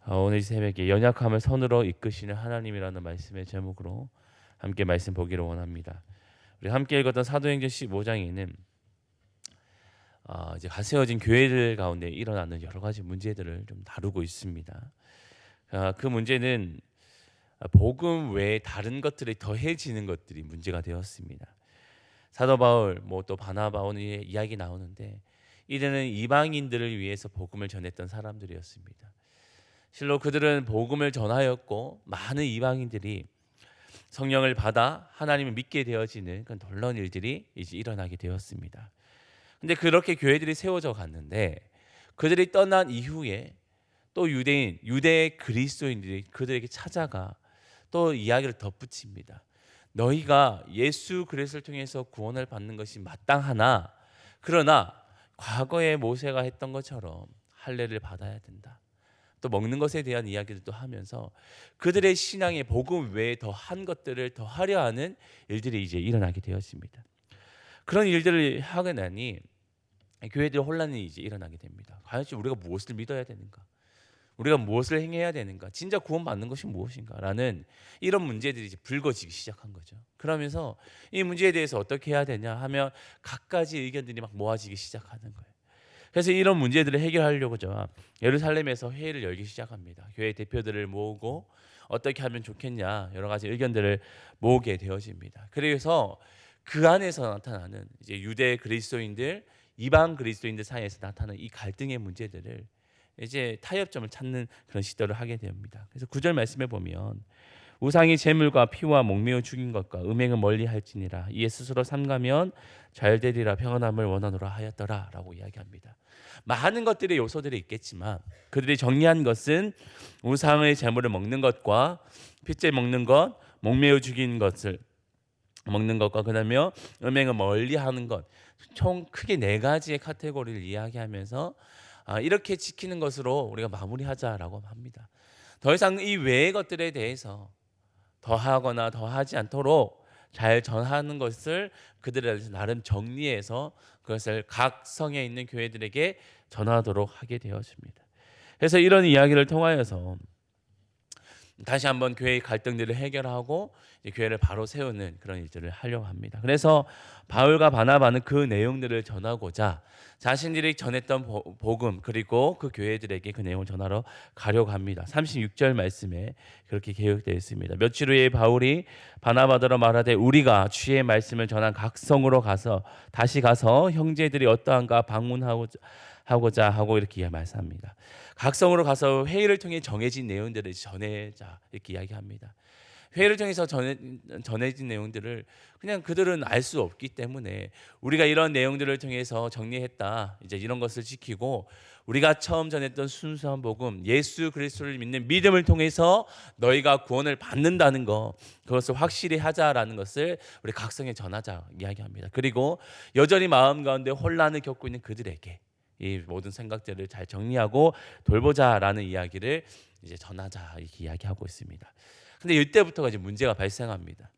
오늘 이 새벽에 연약함을 선으로 이끄시는 하나님이라는 말씀의 제목으로 함께 말씀 보기를 원합니다. 우리 함께 읽었던 사도행전 15장에는 이제 가세워진 교회들 가운데 일어나는 여러 가지 문제들을 좀 다루고 있습니다. 그 문제는 복음 외에 다른 것들이 더해지는 것들이 문제가 되었습니다. 사도 바울, 또 바나바 오늘 이야기 나오는데 이들은 이방인들을 위해서 복음을 전했던 사람들이었습니다. 실로 그들은 복음을 전하였고 많은 이방인들이 성령을 받아 하나님을 믿게 되어지는 그런 놀라운 일들이 이제 일어나게 되었습니다. 근데 그렇게 교회들이 세워져 갔는데 그들이 떠난 이후에 또 유대 그리스도인들이 그들에게 찾아가 또 이야기를 덧붙입니다. 너희가 예수 그리스도를 통해서 구원을 받는 것이 마땅하나 그러나 과거에 모세가 했던 것처럼 할례를 받아야 된다. 또 먹는 것에 대한 이야기도 하면서 그들의 신앙의 복음 외에 더한 것들을 더 하려 하는 일들이 이제 일어나게 되었습니다. 그런 일들을 하게 나니 교회들 혼란이 이제 일어나게 됩니다. 과연 우리가 무엇을 믿어야 되는가? 우리가 무엇을 행해야 되는가? 진짜 구원받는 것이 무엇인가라는 이런 문제들이 이제 불거지기 시작한 거죠. 그러면서 이 문제에 대해서 어떻게 해야 되냐 하면 갖가지 의견들이 막 모아지기 시작하는 거예요. 그래서 이런 문제들을 해결하려고 예루살렘에서 회의를 열기 시작합니다. 교회 대표들을 모으고 어떻게 하면 좋겠냐 여러 가지 의견들을 모으게 되어집니다. 그래서 그 안에서 나타나는 이제 유대 그리스도인들, 이방 그리스도인들 사이에서 나타나는 이 갈등의 문제들을 이제 타협점을 찾는 그런 시도를 하게 됩니다. 그래서 9절 말씀에 보면 우상이 재물과 피와 목매어 죽인 것과 음행을 멀리할지니라 이에 스스로 삼가면 잘되리라 평안함을 원하노라 하였더라 라고 이야기합니다. 많은 것들의 요소들이 있겠지만 그들이 정리한 것은 우상의 재물을 먹는 것과 핏째 먹는 것, 목매어 죽인 것을 먹는 것과 그다음에 음행을 멀리하는 것, 총 크게 네 가지의 카테고리를 이야기하면서 이렇게 지키는 것으로 우리가 마무리하자라고 합니다. 더 이상 이 외의 것들에 대해서 더하거나 더하지 않도록 잘 전하는 것을 그들에서 나름 정리해서 그것을 각 성에 있는 교회들에게 전하도록 하게 되었습니다. 그래서 이런 이야기를 통하여서 다시 한번 교회의 갈등들을 해결하고 이제 교회를 바로 세우는 그런 일들을 하려고 합니다. 그래서 바울과 바나바는 그 내용들을 전하고자 자신들이 전했던 복음 그리고 그 교회들에게 그 내용을 전하러 가려고 합니다. 36절 말씀에 그렇게 기록되어 있습니다. 며칠 후에 바울이 바나바더러 말하되 우리가 주의 말씀을 전한 각 성으로 다시 가서 형제들이 어떠한가 방문하고자 하고 이렇게 말씀합니다. 각성으로 가서 회의를 통해 정해진 내용들을 전해자 이렇게 이야기합니다. 회의를 통해서 전해진 내용들을 그냥 그들은 알 수 없기 때문에 우리가 이런 내용들을 통해서 정리했다. 이제 이런 것을 지키고 우리가 처음 전했던 순수한 복음 예수 그리스도를 믿는 믿음을 통해서 너희가 구원을 받는다는 거 그것을 확실히 하자라는 것을 우리 각성에 전하자 이야기합니다. 그리고 여전히 마음 가운데 혼란을 겪고 있는 그들에게 이 모든 생각들을 잘 정리하고 돌보자라는 이야기를 이제 전하자 이렇게 이야기하고 있습니다. 근데 이때부터가 이제 문제가 발생합니다.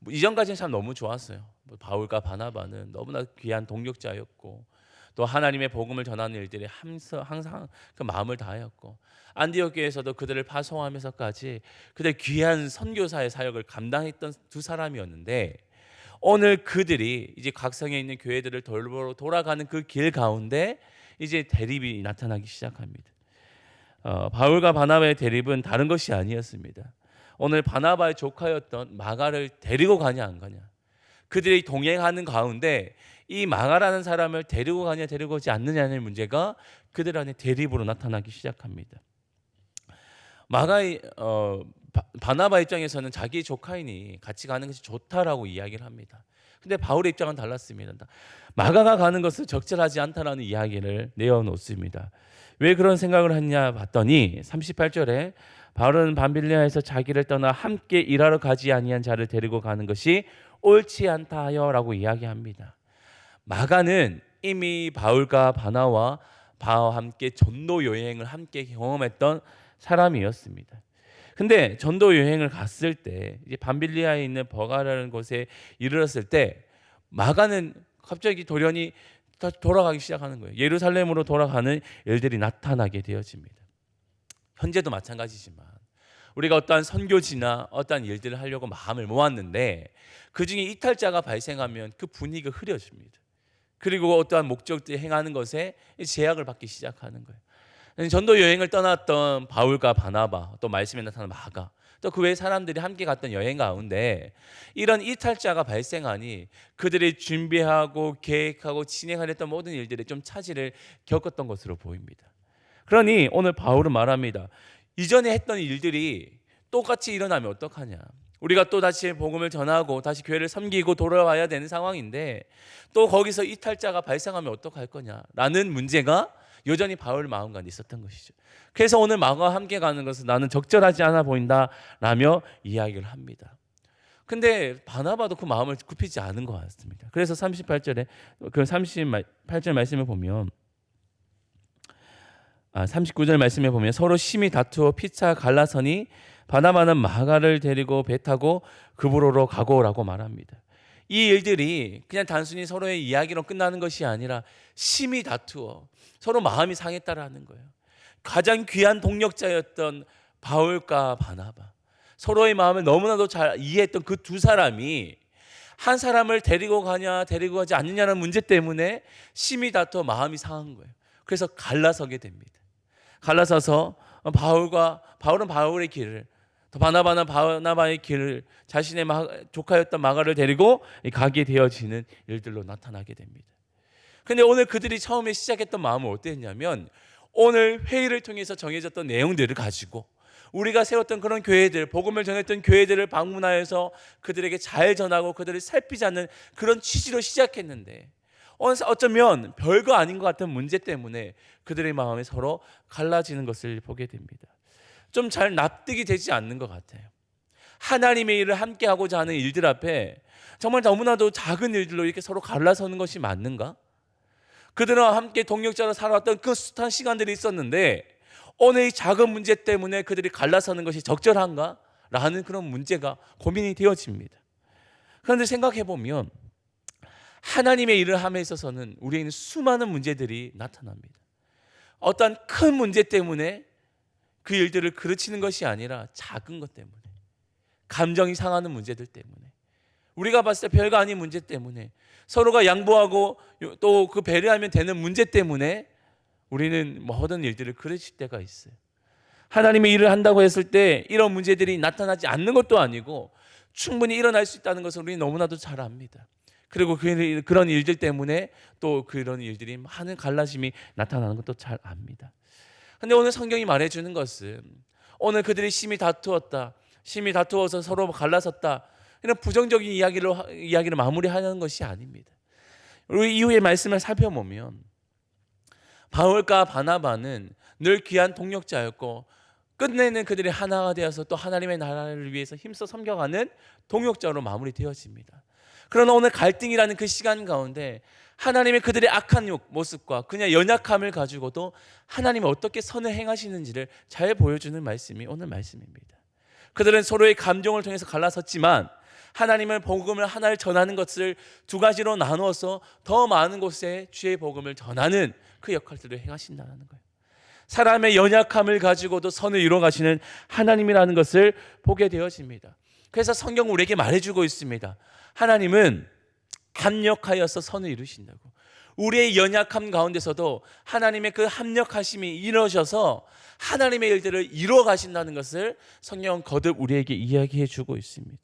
이전까지는 참 너무 좋았어요. 바울과 바나바는 너무나 귀한 동력자였고 또 하나님의 복음을 전하는 일들이 항상 그 마음을 다하였고 안디옥 교회에서도 그들을 파송하면서까지 그들 귀한 선교사의 사역을 감당했던 두 사람이었는데 오늘 그들이 이제 각성에 있는 교회들을 돌보러 돌아가는 그 길 가운데 이제 대립이 나타나기 시작합니다. 바울과 바나바의 대립은 다른 것이 아니었습니다. 오늘 바나바의 조카였던 마가를 데리고 가냐 안 가냐. 그들이 동행하는 가운데 이 마가라는 사람을 데리고 가냐 데리고 오지 않느냐의 문제가 그들 안에 대립으로 나타나기 시작합니다. 바나바 입장에서는 자기 조카이니 같이 가는 것이 좋다라고 이야기를 합니다. 근데 바울의 입장은 달랐습니다. 마가가 가는 것은 적절하지 않다라는 이야기를 내어놓습니다. 왜 그런 생각을 했냐 봤더니 38절에 바울은 밤빌리아에서 자기를 떠나 함께 일하러 가지 아니한 자를 데리고 가는 것이 옳지 않다 하여라고 이야기합니다. 마가는 이미 바울과 바나와 바와 함께 전도 여행을 함께 경험했던 사람이었습니다. 근데 전도 여행을 갔을 때 이제 밤빌리아에 있는 버가라는 곳에 이르렀을 때 마가는 갑자기 돌연히 돌아가기 시작하는 거예요. 예루살렘으로 돌아가는 일들이 나타나게 되어집니다. 현재도 마찬가지지만 우리가 어떠한 선교지나 어떠한 일들을 하려고 마음을 모았는데 그중에 이탈자가 발생하면 그 분위기가 흐려집니다. 그리고 어떠한 목적들이 행하는 것에 제약을 받기 시작하는 거예요. 전도 여행을 떠났던 바울과 바나바, 또 말씀에 나타난 마가, 또 그 외 사람들이 함께 갔던 여행 가운데 이런 이탈자가 발생하니 그들이 준비하고 계획하고 진행하려던 모든 일들이 좀 차질을 겪었던 것으로 보입니다. 그러니 오늘 바울은 말합니다. 이전에 했던 일들이 똑같이 일어나면 어떡하냐. 우리가 또 다시 복음을 전하고 다시 교회를 섬기고 돌아와야 되는 상황인데 또 거기서 이탈자가 발생하면 어떡할 거냐라는 문제가 여전히 바울 마음 가운데 있었던 것이죠. 그래서 오늘 마가와 함께 가는 것은 나는 적절하지 않아 보인다라며 이야기를 합니다. 근데 바나바도 그 마음을 굽히지 않은 것 같습니다. 그래서 38절에 그 38절 말씀을 보면 39절 말씀에 보면 서로 심히 다투어 피차 갈라서니 바나바는 마가를 데리고 배 타고 그브로로 가고라고 말합니다. 이 일들이 그냥 단순히 서로의 이야기로 끝나는 것이 아니라 심히 다투어 서로 마음이 상했다라는 거예요. 가장 귀한 동력자였던 바울과 바나바, 서로의 마음을 너무나도 잘 이해했던 그 두 사람이 한 사람을 데리고 가냐 데리고 가지 않느냐는 문제 때문에 심히 다투어 마음이 상한 거예요. 그래서 갈라서게 됩니다. 갈라서서 바울은 바울의 길을, 또 바나바는 바나바의 길을, 자신의 조카였던 마가를 데리고 가게 되어지는 일들로 나타나게 됩니다. 그런데 오늘 그들이 처음에 시작했던 마음은 어땠냐면 오늘 회의를 통해서 정해졌던 내용들을 가지고 우리가 세웠던 그런 교회들, 복음을 전했던 교회들을 방문하여서 그들에게 잘 전하고 그들을 살피자는 그런 취지로 시작했는데 어쩌면 별거 아닌 것 같은 문제 때문에 그들의 마음이 서로 갈라지는 것을 보게 됩니다. 좀 잘 납득이 되지 않는 것 같아요. 하나님의 일을 함께 하고자 하는 일들 앞에 정말 너무나도 작은 일들로 이렇게 서로 갈라서는 것이 맞는가? 그들은 함께 동력자로 살아왔던 그 숱한 시간들이 있었는데 오늘 이 작은 문제 때문에 그들이 갈라서는 것이 적절한가? 라는 그런 문제가 고민이 되어집니다. 그런데 생각해 보면 하나님의 일을 함에 있어서는 우리에게는 수많은 문제들이 나타납니다. 어떤 큰 문제 때문에 그 일들을 그르치는 것이 아니라 작은 것 때문에, 감정이 상하는 문제들 때문에, 우리가 봤을 때 별거 아닌 문제 때문에, 서로가 양보하고 또 그 배려하면 되는 문제 때문에 우리는 모든 일들을 그르칠 때가 있어요. 하나님의 일을 한다고 했을 때 이런 문제들이 나타나지 않는 것도 아니고 충분히 일어날 수 있다는 것을 우리는 너무나도 잘 압니다. 그리고 그런 일들 때문에 또 그런 일들이 많은 갈라짐이 나타나는 것도 잘 압니다. 그런데 오늘 성경이 말해주는 것은 오늘 그들이 심히 다투었다, 심히 다투어서 서로 갈라섰다, 이런 부정적인 이야기를 마무리하는 것이 아닙니다. 우리 이후의 말씀을 살펴보면 바울과 바나바는 늘 귀한 동력자였고 끝내는 그들이 하나가 되어서 또 하나님의 나라를 위해서 힘써 섬겨가는 동력자로 마무리되어집니다. 그러나 오늘 갈등이라는 그 시간 가운데 하나님의 그들의 악한 모습과 그냥 연약함을 가지고도 하나님이 어떻게 선을 행하시는지를 잘 보여주는 말씀이 오늘 말씀입니다. 그들은 서로의 감정을 통해서 갈라섰지만 하나님의 복음을 하나를 전하는 것을 두 가지로 나누어서 더 많은 곳에 주의 복음을 전하는 그 역할들을 행하신다는 거예요. 사람의 연약함을 가지고도 선을 이루어 가시는 하나님이라는 것을 보게 되어집니다. 그래서 성경은 우리에게 말해주고 있습니다. 하나님은 합력하여서 선을 이루신다고. 우리의 연약함 가운데서도 하나님의 그 합력하심이 이루어져서 하나님의 일들을 이루어 가신다는 것을 성경은 거듭 우리에게 이야기해 주고 있습니다.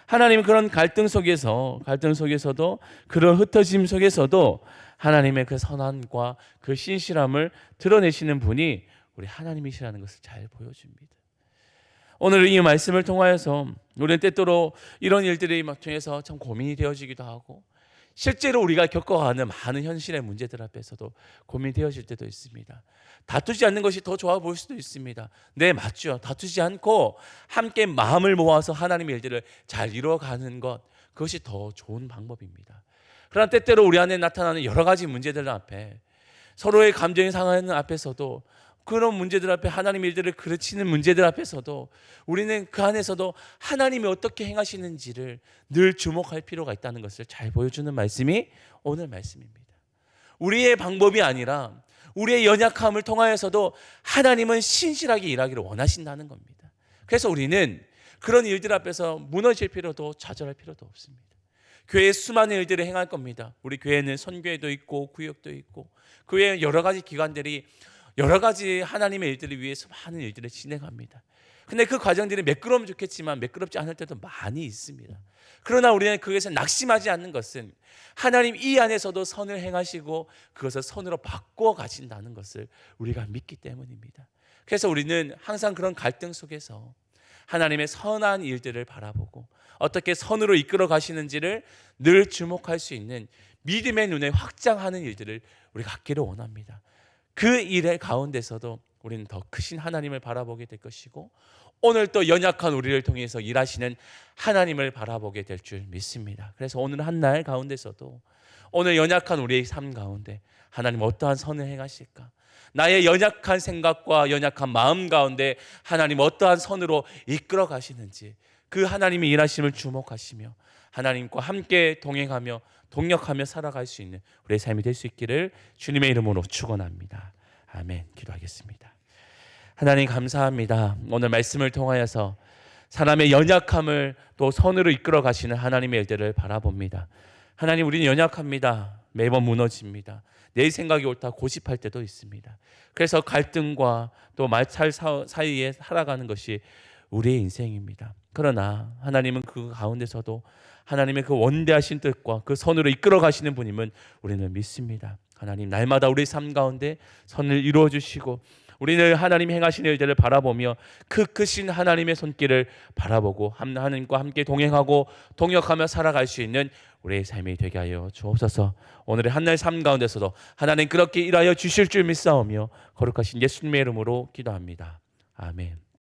하나님은 그런 갈등 속에서도 그런 흩어짐 속에서도 하나님의 그 선함과 그 신실함을 드러내시는 분이 우리 하나님이시라는 것을 잘 보여줍니다. 오늘 이 말씀을 통하여서 우리는 때때로 이런 일들이 통해서 참 고민이 되어지기도 하고 실제로 우리가 겪어가는 많은 현실의 문제들 앞에서도 고민이 되어질 때도 있습니다. 다투지 않는 것이 더 좋아 보일 수도 있습니다. 네, 맞죠. 다투지 않고 함께 마음을 모아서 하나님의 일들을 잘 이루어가는 것, 그것이 더 좋은 방법입니다. 그러나 때때로 우리 안에 나타나는 여러 가지 문제들 앞에 서로의 감정이 상하는 앞에서도 그런 문제들 앞에 하나님의 일들을 그르치는 문제들 앞에서도 우리는 그 안에서도 하나님이 어떻게 행하시는지를 늘 주목할 필요가 있다는 것을 잘 보여주는 말씀이 오늘 말씀입니다. 우리의 방법이 아니라 우리의 연약함을 통하여서도 하나님은 신실하게 일하기를 원하신다는 겁니다. 그래서 우리는 그런 일들 앞에서 무너질 필요도 좌절할 필요도 없습니다. 교회에 수많은 일들을 행할 겁니다. 우리 교회는 선교회도 있고 구역도 있고 그 외에 여러 가지 기관들이 여러 가지 하나님의 일들을 위해서 많은 일들을 진행합니다. 근데 그 과정들이 매끄러우면 좋겠지만 매끄럽지 않을 때도 많이 있습니다. 그러나 우리는 그것에 낙심하지 않는 것은 하나님 이 안에서도 선을 행하시고 그것을 선으로 바꾸어 가신다는 것을 우리가 믿기 때문입니다. 그래서 우리는 항상 그런 갈등 속에서 하나님의 선한 일들을 바라보고 어떻게 선으로 이끌어 가시는지를 늘 주목할 수 있는 믿음의 눈에 확장하는 일들을 우리가 갖기를 원합니다. 그 일의 가운데서도 우리는 더 크신 하나님을 바라보게 될 것이고 오늘 또 연약한 우리를 통해서 일하시는 하나님을 바라보게 될 줄 믿습니다. 그래서 오늘 한 날 가운데서도 오늘 연약한 우리의 삶 가운데 하나님 어떠한 선을 행하실까? 나의 연약한 생각과 연약한 마음 가운데 하나님 어떠한 선으로 이끌어 가시는지 그 하나님의 일하심을 주목하시며 하나님과 함께 동행하며 동력하며 살아갈 수 있는 우리의 삶이 될 수 있기를 주님의 이름으로 축원합니다. 아멘. 기도하겠습니다. 하나님 감사합니다. 오늘 말씀을 통하여서 사람의 연약함을 또 선으로 이끌어 가시는 하나님의 일들을 바라봅니다. 하나님 우리는 연약합니다. 매번 무너집니다. 내 생각이 옳다 고집할 때도 있습니다. 그래서 갈등과 또 마찰 사이에 살아가는 것이 우리의 인생입니다. 그러나 하나님은 그 가운데서도 하나님의 그 원대하신 뜻과 그 선으로 이끌어 가시는 분임은 우리는 믿습니다. 하나님 날마다 우리 삶 가운데 선을 이루어 주시고 우리는 하나님 행하시는 일들을 바라보며 그 크신 하나님의 손길을 바라보고 하나님과 함께 동행하고 동역하며 살아갈 수 있는 우리의 삶이 되게 하여 주옵소서. 오늘의 한날 삶 가운데서도 하나님 그렇게 일하여 주실 줄 믿사오며 거룩하신 예수님의 이름으로 기도합니다. 아멘.